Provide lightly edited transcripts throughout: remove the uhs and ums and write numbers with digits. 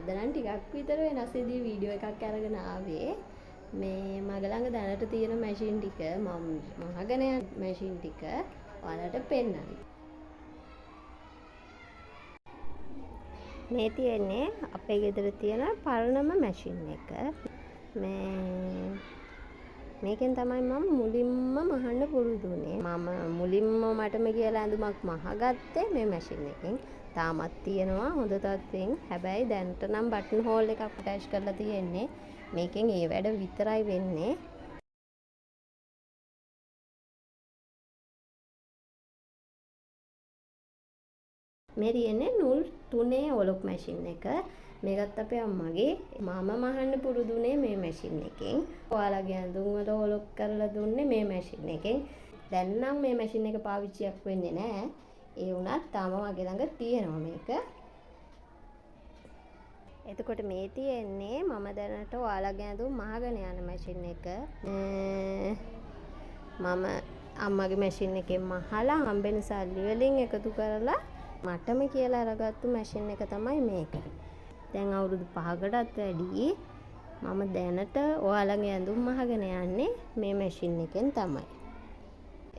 අද නම් ටිකක් විතර වෙනස් විදිහේ වීඩියෝ එකක් අරගෙන ආවේ. මේ මගේ ළඟ දැනට තියෙන මැෂින් ටික මම මහගෙන යන මැෂින් ටික ඔයාලට පෙන්නන්න. මේ තියෙන්නේ අපේ ගෙදර තියෙන පරණම මැෂින් එක. මේකෙන් තමයි මම මුලින්ම මහන්න පුරුදු වුණේ. මම මුලින්ම මටම කියලා ඇඳුමක් මහගත්තේ මේ මැෂින් එකෙන්. තාමත් තියෙනවා හොඳ තත්ත්වෙන්. හැබැයි දැනට නම් බටන් හෝල් එකක් ඇටච් කරලා තියෙන්නේ. මේකෙන් ඒ වැඩ විතරයි වෙන්නේ. මේ තියෙන්නේ නූල් 3 ඔලොක් මැෂින් එක. මේකත් අපේ අම්මගේ. මම මහන්න පුරුදුනේ මේ මැෂින් එකෙන්. ඔයාලගේ ඇඳුම් වල ඔලොක් කරලා දුන්නේ මේ මැෂින් එකෙන්. දැන් නම් මේ මැෂින් එක පාවිච්චියක් වෙන්නේ නැහැ. ඒ වුණත් තාම මගේ ළඟ තියෙනවා මේක. එතකොට මේ තියෙන්නේ මම දැනට ඔයාලගේ ඇඳුම් මහගෙන යන මැෂින් එක. මම අම්මගේ මැෂින් එකෙන් මහලා හම්බෙන සල්ලි වලින් එකතු කරලා මටම කියලා අරගත්තු මැෂින් එක තමයි මේක. දැන් අවුරුදු 5කටත් වැඩි මම දැනට ඔයාලගේ ඇඳුම් මහගෙන යන්නේ මේ මැෂින් එකෙන් තමයි.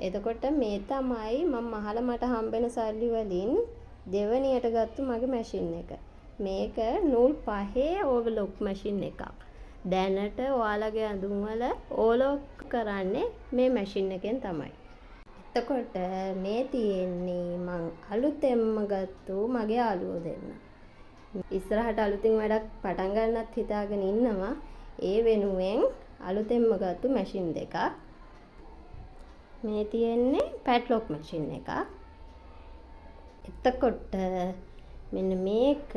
එතකොට මේ තමයි මම මහලා මට හම්බෙන සල්ලි වලින් දෙවනියට ගත්තු මගේ මැෂින් එක. මේක නූල් 5 ඕවර්ලොක් මැෂින් එකක්. දැනට ඔයාලගේ ඇඳුම් වල ඕලොක් කරන්නේ මේ මැෂින් එකෙන් තමයි. එතකොට මේ තියෙන්නේ මං අලුතෙන්ම ගත්තු මගේ යාළුවෝ දෙන්න. ඉස්සරහට අලුතින් වැඩක් පටන් ගන්නත් හිතාගෙන ඉන්නවා. ඒ වෙනුවෙන් අලුතෙන්ම ගත්තු මැෂින් දෙකක්. මේ තියෙන්නේ පැඩ්ලොක් මැෂින් එකක්. එතකොට මෙන්න මේක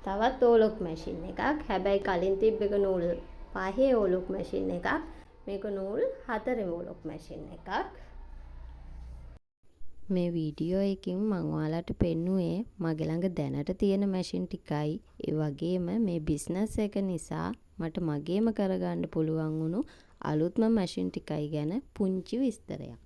තවත් ඕලොක් මැෂින් එකක්. හැබැයි කලින් තිබ්බ එක නූල් 5 ඕලොක් මැෂින් එකක්. මේක නූල් 4 ඕලොක් මැෂින් එකක්. මේ වීඩියෝ එකකින් මම ඔයාලට පෙන්නුවේ මගේ ළඟ දැනට තියෙන මැෂින් ටිකයි. ඒ වගේම මේ බිස්නස් එක නිසා මට මගේම කරගන්න පුළුවන් වුණු අලුත්ම මැෂින් ටිකයි ගැන පුංචි විස්තරයක්.